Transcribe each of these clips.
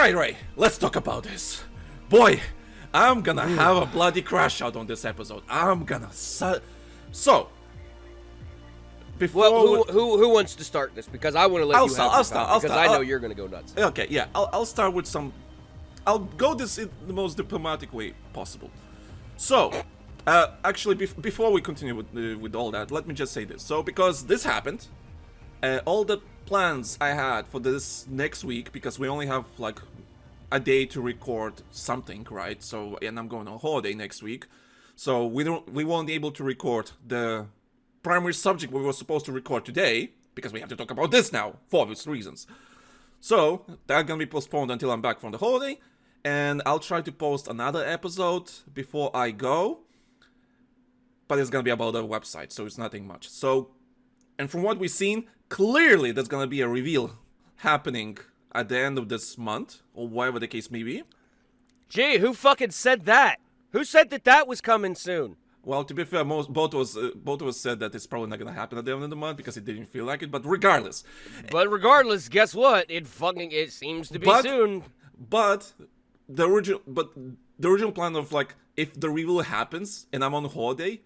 Alright, Ray, let's talk about this. Boy, I'm gonna have a bloody crash out on this episode. I'm gonna So, before... Well, who wants to start this? Because I want to let you have I'll start. Because I know you're gonna go nuts. Okay, yeah, I'll start with some... I'll go this in the most diplomatic way possible. So, actually, before we continue with all that, let me just say this. So, because this happened, all the plans I had for this next week, because we only have like a day to record something, right? So, and I'm going on holiday next week, so we won't be able to record the primary subject we were supposed to record today, because we have to talk about this now for obvious reasons. So that's gonna be postponed until I'm back from the holiday, and I'll try to post another episode before I go, but it's gonna be about the website, so it's nothing much. So, and from what we've seen, clearly there's gonna be a reveal happening at the end of this month, or whatever the case may be. Gee, who fucking said that? Who said that was coming soon? Well, to be fair, both of us said that it's probably not gonna happen at the end of the month because it didn't feel like it. But regardless, guess what? It seems to be soon. But the original plan of like, if the reveal happens and I'm on holiday,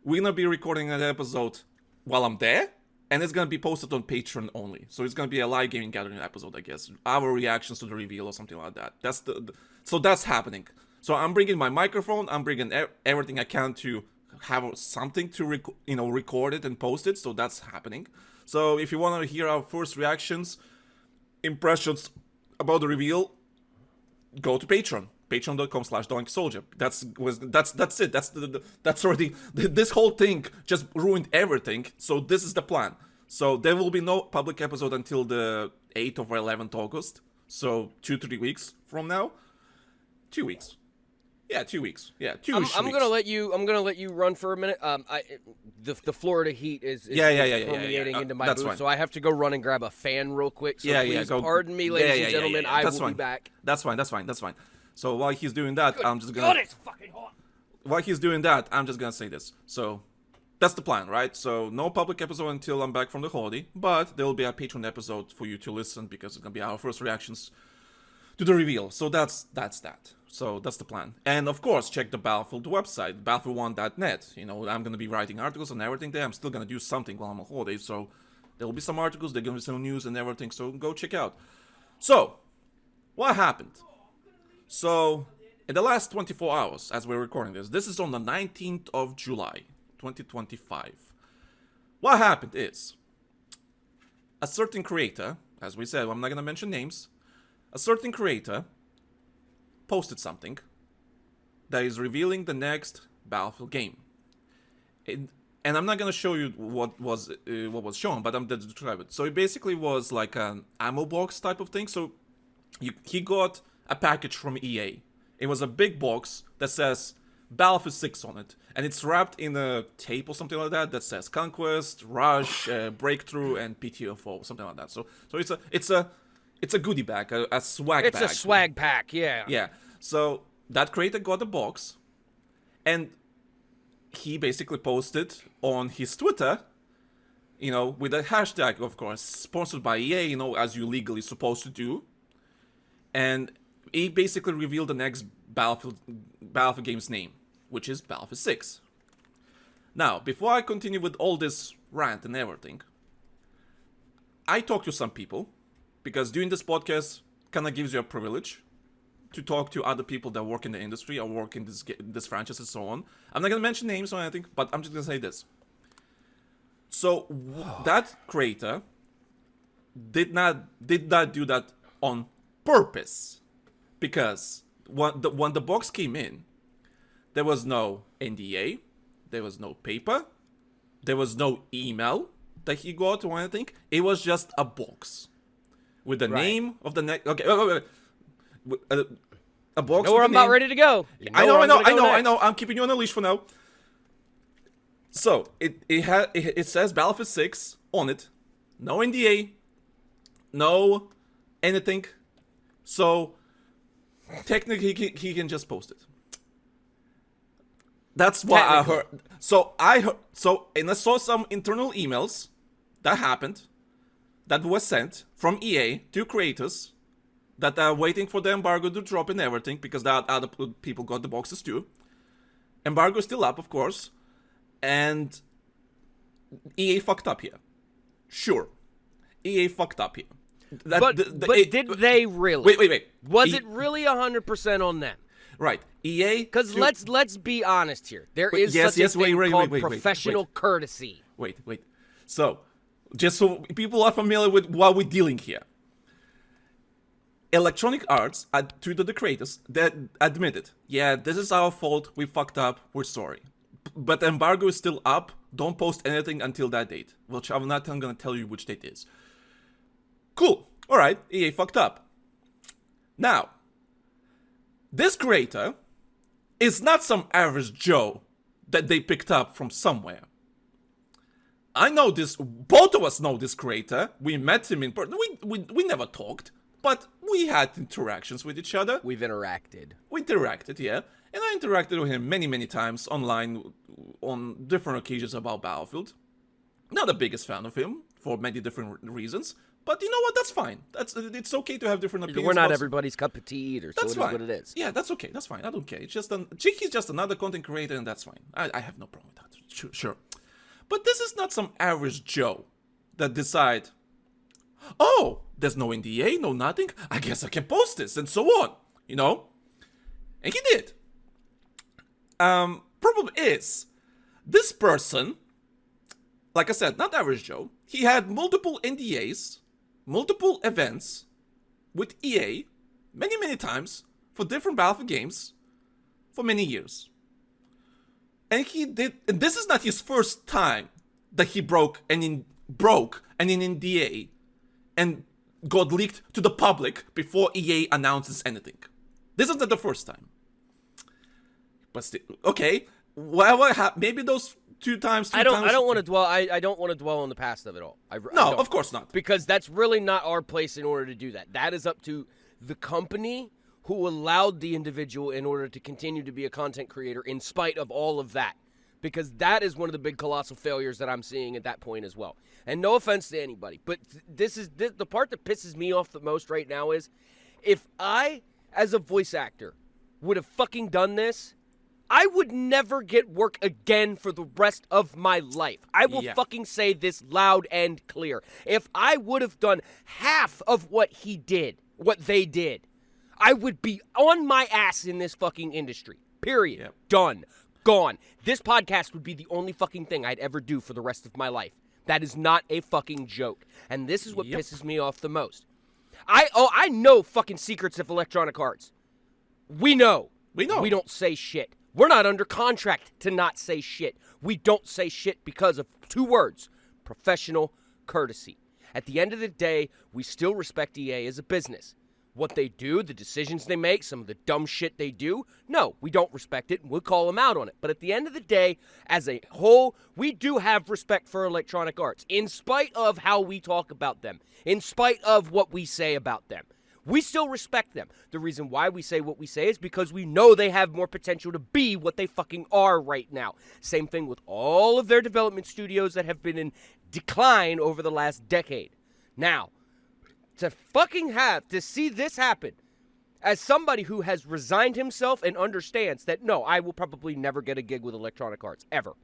we're gonna be recording an episode while I'm there, and it's gonna be posted on Patreon only. So it's gonna be a live gaming gathering episode, I guess. Our reactions to the reveal or something like that. So that's happening. So I'm bringing my microphone. I'm bringing everything I can to have something to record it and post it. So that's happening. So if you want to hear our first reactions, impressions about the reveal, go to Patreon. Patreon.com/TheLankySoldier. That's it. That's already, this whole thing just ruined everything. So this is the plan. So there will be no public episode until the 8th or 11th August. So 2-3 weeks from now. 2 weeks. Yeah, 2 weeks. Yeah, 2 weeks. I'm gonna let you run for a minute. The Florida heat is permeating into my booth, fine. So I have to go run and grab a fan real quick. So please pardon me, ladies and gentlemen. I will be back. That's fine. So while he's doing that, I'm just gonna. God, it's fucking hot. While he's doing that, I'm just gonna say this. So that's the plan, right? So no public episode until I'm back from the holiday, but there will be a Patreon episode for you to listen because it's gonna be our first reactions to the reveal. So that's that. So that's the plan. And of course, check the Battlefield website, BattlefieldOne.net. I'm going to be writing articles and everything there. I'm still going to do something while I'm on holiday. So there will be some articles, there's going to be some news and everything. So go check out. So, what happened? So, in the last 24 hours, as we're recording this is on the 19th of July, 2025. What happened is, a certain creator, as we said, I'm not going to mention names, a certain creator posted something that is revealing the next Battlefield game. And I'm not gonna show you what was shown, but I'm going to describe it. So it basically was like an ammo box type of thing. So he got a package from EA. It was a big box that says Battlefield 6 on it, and it's wrapped in a tape or something like that says Conquest, Rush, Breakthrough, and PTFO, something like that. So it's a goodie bag, a swag bag. It's a swag pack, yeah. Yeah. So that creator got the box, and he basically posted on his Twitter, with a hashtag, of course, sponsored by EA, as you legally supposed to do. And he basically revealed the next Battlefield game's name, which is Battlefield 6. Now, before I continue with all this rant and everything, I talked to some people, because doing this podcast kind of gives you a privilege to talk to other people that work in the industry or work in this franchise and so on. I'm not going to mention names or anything, but I'm just going to say this. So that creator did not do that on purpose, because when the box came in, there was no NDA, there was no paper, there was no email that he got or anything. It was just a box with the name of the next. Okay, wait. A box. I'm about ready to go. I know. I'm keeping you on a leash for now. So it says Battlefield 6 on it. No NDA. No anything. So technically he can just post it. That's what I heard. So and I saw some internal emails that happened, that was sent from EA to creators that are waiting for the embargo to drop and everything, because that other people got the boxes too. Embargo is still up, of course, and EA fucked up here. Sure, EA fucked up here. But did they really? Wait. Was it really 100% on them? Right, EA. Because let's be honest here. There is such a thing called professional courtesy. Wait. So, just so people are familiar with what we're dealing here. Electronic Arts, to the creators, that admitted, yeah, this is our fault, we fucked up, we're sorry. But the embargo is still up, don't post anything until that date, which I'm not going to tell you which date is. Cool, alright, EA fucked up. Now, this creator is not some average Joe that they picked up from somewhere. I know this, both of us know this creator, we met him in person, we never talked. But we had interactions with each other. We interacted, yeah. And I interacted with him many, many times online on different occasions about Battlefield. Not the biggest fan of him for many different reasons. But you know what? That's fine. It's okay to have different opinions. We're not everybody's cup of tea either, so that's it fine. Is what it is. Yeah, that's okay. That's fine. I don't care. It's just he's just another content creator, and that's fine. I have no problem with that. Sure. But this is not some average Joe that decide, oh, there's no NDA, no nothing, I guess I can post this, and so on, you know? And he did. Problem is, this person, like I said, not average Joe, he had multiple NDAs, multiple events with EA, many times, for different Battlefield games, for many years. And and this is not his first time that he broke an NDA, and got leaked to the public before EA announces anything. This isn't the first time. But still, okay. Maybe those two times. I don't want to dwell. I don't want to dwell on the past of it all. No, of course not. Because that's really not our place in order to do that. That is up to the company who allowed the individual in order to continue to be a content creator in spite of all of that. Because that is one of the big colossal failures that I'm seeing at that point as well. And no offense to anybody, but the part that pisses me off the most right now is if I, as a voice actor, would have fucking done this, I would never get work again for the rest of my life. I will fucking say this loud and clear. If I would have done half of what they did, I would be on my ass in this fucking industry. Period. Yep. Done. Gone. This podcast would be the only fucking thing I'd ever do for the rest of my life. That is not a fucking joke. And this is what pisses me off the most. I know fucking secrets of Electronic Arts. We know. We don't say shit. We're not under contract to not say shit. We don't say shit because of two words: professional courtesy. At the end of the day, we still respect EA as a business. What they do, the decisions they make, some of the dumb shit they do, no, we don't respect it, and we'll call them out on it. But at the end of the day, as a whole, we do have respect for Electronic Arts, in spite of how we talk about them, in spite of what we say about them. We still respect them. The reason why we say what we say is because we know they have more potential to be what they fucking are right now. Same thing with all of their development studios that have been in decline over the last decade. Now, to see this happen, as somebody who has resigned himself and understands that, no, I will probably never get a gig with Electronic Arts, ever,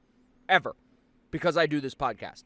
because I do this podcast.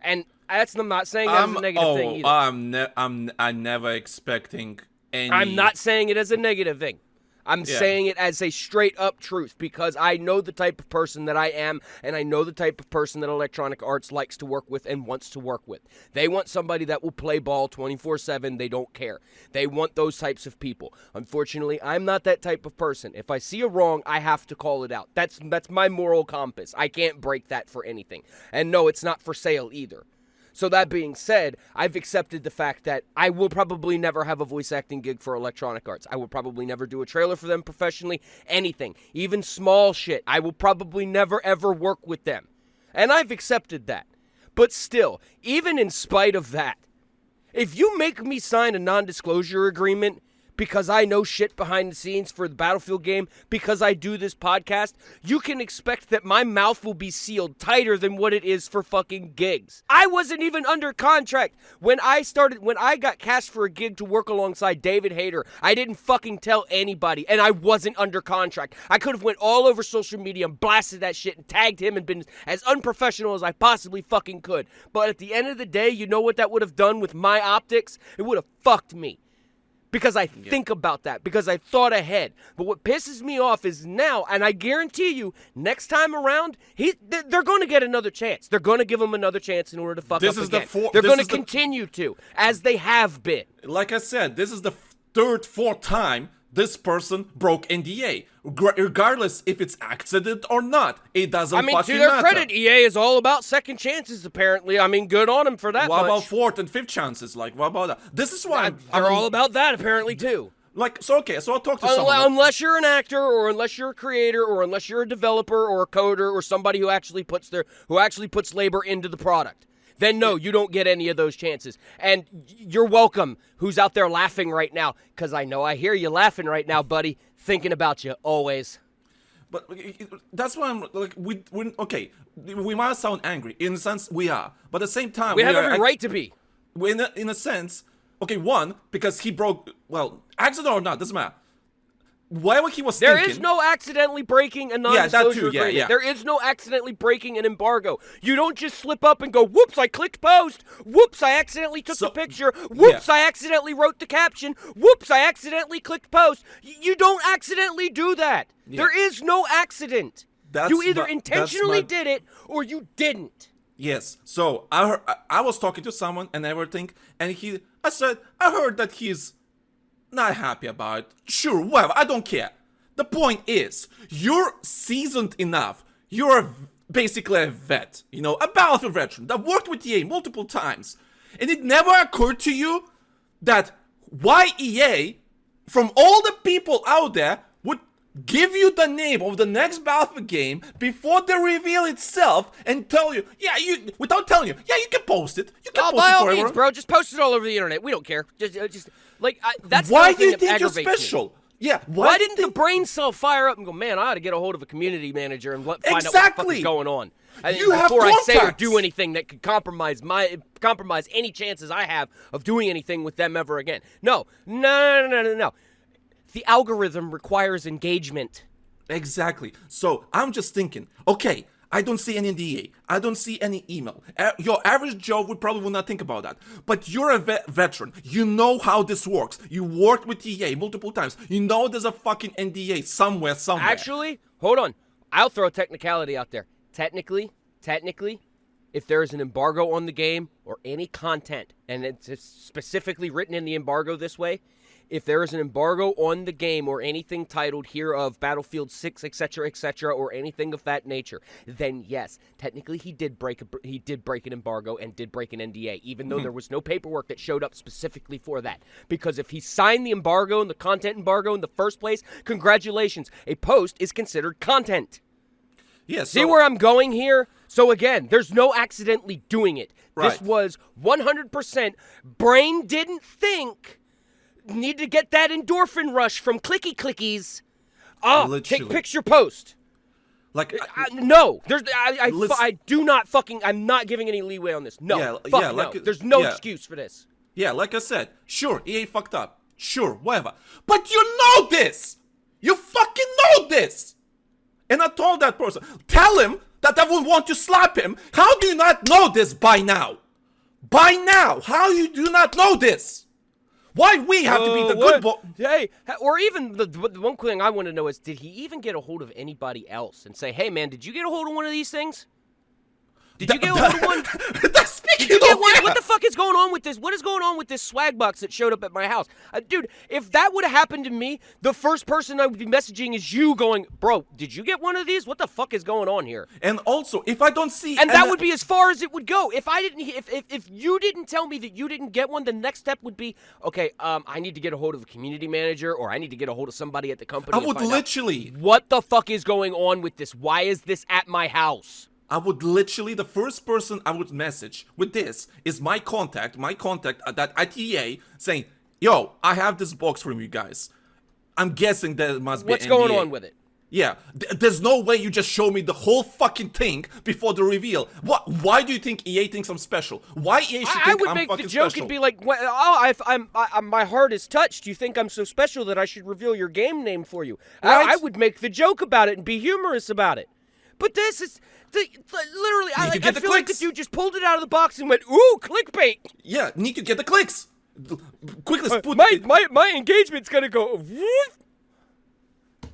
And I'm not saying that's a negative thing either. I'm never expecting any... I'm not saying it as a negative thing. I'm saying it as a straight-up truth because I know the type of person that I am, and I know the type of person that Electronic Arts likes to work with and wants to work with. They want somebody that will play ball 24/7. They don't care. They want those types of people. Unfortunately, I'm not that type of person. If I see a wrong, I have to call it out. That's my moral compass. I can't break that for anything. And no, it's not for sale either. So that being said, I've accepted the fact that I will probably never have a voice acting gig for Electronic Arts. I will probably never do a trailer for them professionally, anything, even small shit. I will probably never ever work with them. And I've accepted that. But still, even in spite of that, if you make me sign a non-disclosure agreement because I know shit behind the scenes for the Battlefield game, because I do this podcast, you can expect that my mouth will be sealed tighter than what it is for fucking gigs. I wasn't even under contract. When I got cast for a gig to work alongside David Hayter, I didn't fucking tell anybody, and I wasn't under contract. I could have went all over social media and blasted that shit and tagged him and been as unprofessional as I possibly fucking could. But at the end of the day, you know what that would have done with my optics? It would have fucked me. Because I think about that, because I thought ahead. But what pisses me off is now, and I guarantee you, next time around, they're going to get another chance. They're going to give him another chance in order to fuck up again. They're going to continue to, as they have been. Like I said, this is the third, fourth time this person broke NDA. Regardless if it's accident or not, it doesn't fucking matter. To their credit, EA is all about second chances, apparently. I mean, good on them for that What much. about fourth and fifth chances? Like, what about that? This is why they're all about that, apparently, too. Like, so okay, so I'll talk to someone. Unless you're an actor, or unless you're a creator, or unless you're a developer, or a coder, or somebody who actually puts labor into the product. Then no, you don't get any of those chances. And you're welcome, who's out there laughing right now, because I know I hear you laughing right now, buddy, thinking about you always. But that's why I'm like, we might sound angry. In a sense, we are. But at the same time, we have every right to be. In a sense, okay, one, because he broke, well, accident or not, doesn't matter. Whatever he was thinking. There is no accidentally breaking a non-disclosure agreement. Yeah. There is no accidentally breaking an embargo. You don't just slip up and go, whoops, I clicked post. Whoops, I accidentally took the picture. Whoops, I accidentally wrote the caption. Whoops, I accidentally clicked post. You don't accidentally do that. Yeah. There is no accident. You either intentionally did it or you didn't. Yes. So I was talking to someone and everything, and I said, I heard that he's not happy about it. Sure, whatever, I don't care. The point is, you're seasoned enough. You're basically a vet, a Battlefield veteran that worked with EA multiple times. And it never occurred to you that why EA, from all the people out there, would give you the name of the next Battlefield game before they reveal itself and tell you, without telling you, you can post it. You can post by it all forever. Means, bro, just post it all over the internet. We don't care. That's why the do you thing think that you're aggravates special? Me. Yeah, why didn't the brain cell fire up and go, man, I ought to get a hold of a community manager and find out what the fuck is going on? Before I say or do anything that could compromise any chances I have of doing anything with them ever again. No. The algorithm requires engagement. Exactly. So I'm just thinking, okay, I don't see any NDA. I don't see any email. Your average Joe would probably not think about that. But you're a veteran. You know how this works. You worked with EA multiple times. You know there's a fucking NDA somewhere. Actually, hold on. I'll throw a technicality out there. Technically, if there is an embargo on the game or any content, and it's specifically written in the embargo this way, if there is an embargo on the game or anything titled hereof Battlefield 6, etc., or anything of that nature, then yes, technically he did break an embargo and did break an NDA, even though there was no paperwork that showed up specifically for that. Because if he signed the embargo and the content embargo in the first place, congratulations, a post is considered content. Yeah, See where I'm going here? So again, there's no accidentally doing it. Right. This was 100% brain didn't think. Need to get that endorphin rush from clicky clickies. Take picture post. No, I do not fucking. I'm not giving any leeway on this. No, no. There's no excuse for this. Yeah, like I said, sure, EA fucked up. Sure, whatever. But you know this. You fucking know this. And I told that person, tell him that I would want to slap him. How do you not know this by now? By now, how you do not know this? Why we have to be the good boy? Hey, or even the one thing I want to know is, did he even get a hold of anybody else and say, hey, man, did you get a hold of one of these things? Did you get a hold of one? What the fuck is going on with this? What is going on with this swag box that showed up at my house? Dude, if that would have happened to me, the first person I would be messaging is you going, bro, did you get one of these? What the fuck is going on here? And also, if I don't see... And that would be as far as it would go. If you didn't tell me that you didn't get one, the next step would be, okay, I need to get a hold of a community manager, or I need to get a hold of somebody at the company. I would literally... What the fuck is going on with this? Why is this at my house? I would literally, the first person I would message with this is my contact at EA saying, yo, I have this box from you guys. I'm guessing there must be What's an going NDA. on with it? Yeah, there's no way you just show me the whole fucking thing before the reveal. What? Why do you think EA thinks I'm special? Why EA should I think would I'm make fucking the joke special? and be like, well, oh, my heart is touched. You think I'm so special that I should reveal your game name for you? Right? I would make the joke about it and be humorous about it. But this is literally. I get the feel like the clicks. dude just pulled it out of the box and went, "Ooh, clickbait." Yeah, need to get the clicks. Quickly, put My engagement's gonna go. Whoop.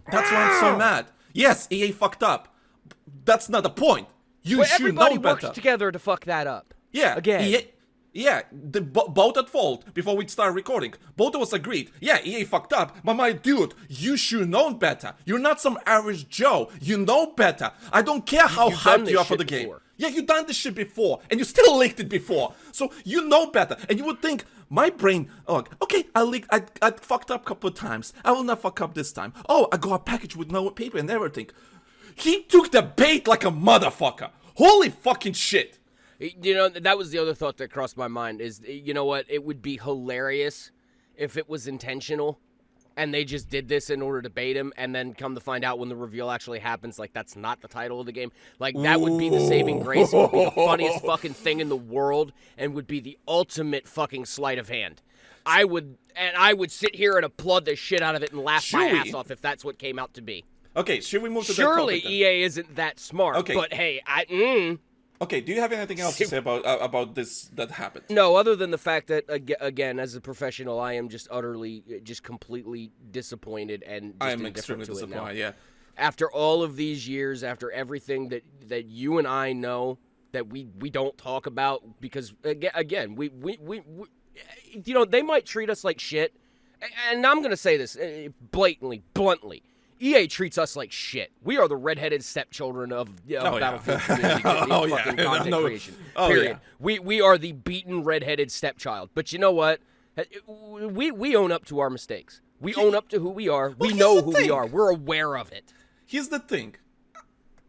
That's why I'm so mad. Yes, EA fucked up. That's not the point. You But should everybody know better. worked together to fuck that up. Yeah, Again. EA, yeah, both at fault before we start recording. Both of us agreed. Yeah, EA fucked up, but my dude, you should know better. You're not some average Joe. You know better. I don't care how You've done hyped this you are for shit the game. before. Yeah, you done this shit before, and you still leaked it before. So you know better, and you would think my brain. Oh, okay, I leaked. I fucked up a couple of times. I will not fuck up this time. Oh, I got a package with no paper and everything. He took the bait like a motherfucker. Holy fucking shit. You know, that was the other thought that crossed my mind is, you know what, it would be hilarious if it was intentional and they just did this in order to bait him and then come to find out when the reveal actually happens, like, that's not the title of the game. Like, that would be the saving grace. It would be the funniest fucking thing in the world and would be the ultimate fucking sleight of hand. I would sit here and applaud the shit out of it and laugh my ass off if that's what came out to be. Okay, should we move to Surely that topic then? EA isn't that smart, Okay. but hey, Okay, do you have anything else to say about this that happened? No, other than the fact that, again, as a professional, I am just utterly, just completely disappointed and just I am indifferent extremely to it now. disappointed, yeah. After all of these years, after everything that you and I know that we don't talk about, because, again, we you know, they might treat us like shit, and I'm going to say this bluntly. EA treats us like shit. We are the redheaded stepchildren of Battlefield community fucking content creation. Period. Yeah. We are the beaten redheaded stepchild. But you know what? We own up to our mistakes. We own up to who we are. We know who we are. We're aware of it. Here's the thing.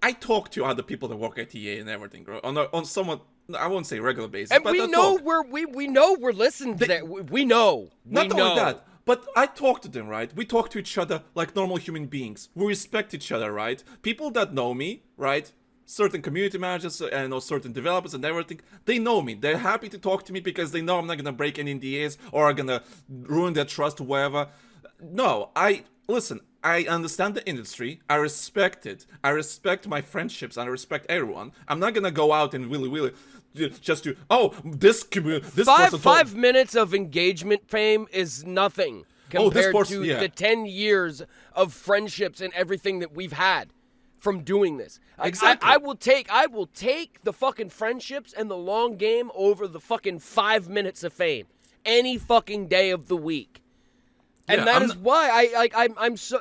I talk to other people that work at EA and everything, bro. On somewhat, I won't say regular basis, And but we I know talk. we know we're listening to that. We know. Not only that, but I talk to them, right? We talk to each other like normal human beings. We respect each other, right? People that know me, right? Certain community managers and certain developers and everything, they know me. They're happy to talk to me because they know I'm not gonna break any NDAs or I'm gonna ruin their trust or whatever. No, listen. I understand the industry. I respect it. I respect my friendships. I respect everyone. I'm not gonna go out and really just to this person 5 minutes of engagement fame is nothing compared to the 10 years of friendships and everything that we've had from doing this. Exactly. I will take the fucking friendships and the long game over the fucking 5 minutes of fame any fucking day of the week. And that is why I'm so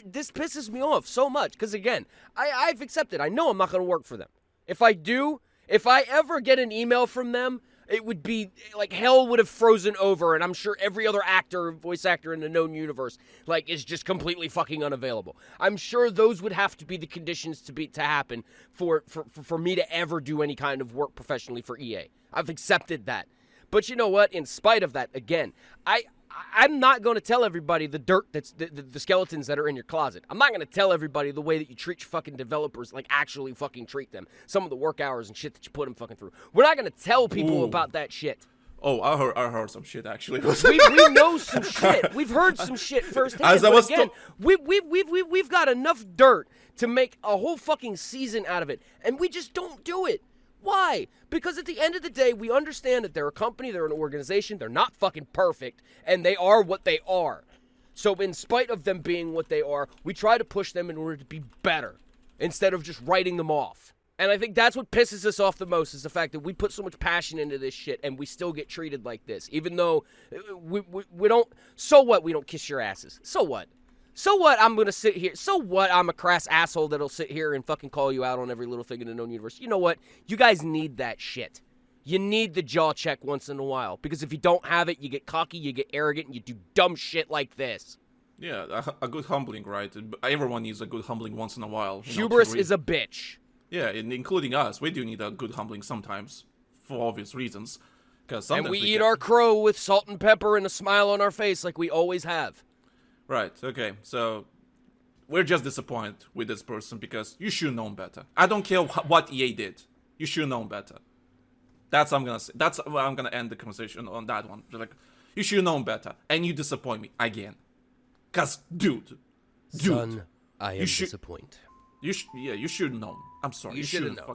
this pisses me off so much, because again, I've accepted. I know I'm not going to work for them. If I ever get an email from them, it would be like hell would have frozen over, and I'm sure every other voice actor in the known universe, like, is just completely fucking unavailable. I'm sure those would have to be the conditions to happen for me to ever do any kind of work professionally for EA. I've accepted that. But you know what? In spite of that, again, I'm not going to tell everybody the dirt that's the skeletons that are in your closet. I'm not going to tell everybody the way that you treat your fucking developers, like actually fucking treat them. Some of the work hours and shit that you put them fucking through. We're not going to tell people about that shit. Oh, I heard some shit actually. we know some shit. We've heard some shit firsthand. But again, we've got enough dirt to make a whole fucking season out of it, and we just don't do it. Why? Because at the end of the day, we understand that they're a company, they're an organization, they're not fucking perfect, and they are what they are. So in spite of them being what they are, we try to push them in order to be better, instead of just writing them off. And I think that's what pisses us off the most, is the fact that we put so much passion into this shit, and we still get treated like this. Even though we don't, so what, we don't kiss your asses. So what? So what, I'm going to sit here, so what, I'm a crass asshole that'll sit here and fucking call you out on every little thing in the known universe. You know what? You guys need that shit. You need the jaw check once in a while, because if you don't have it, you get cocky, you get arrogant, and you do dumb shit like this. Yeah, a good humbling, right? Everyone needs a good humbling once in a while. Hubris is a bitch. Yeah, including us. We do need a good humbling sometimes, for obvious reasons. Because And we eat our crow with salt and pepper and a smile on our face like we always have. Right, okay, so we're just disappointed with this person because you should know better. I don't care what EA did. You should know better. That's what I'm gonna say. That's where I'm gonna end the conversation on that one. Like, you should know better, and you disappoint me again. Cause, dude, Son, I am disappointed. You should know. I'm sorry. You should have known.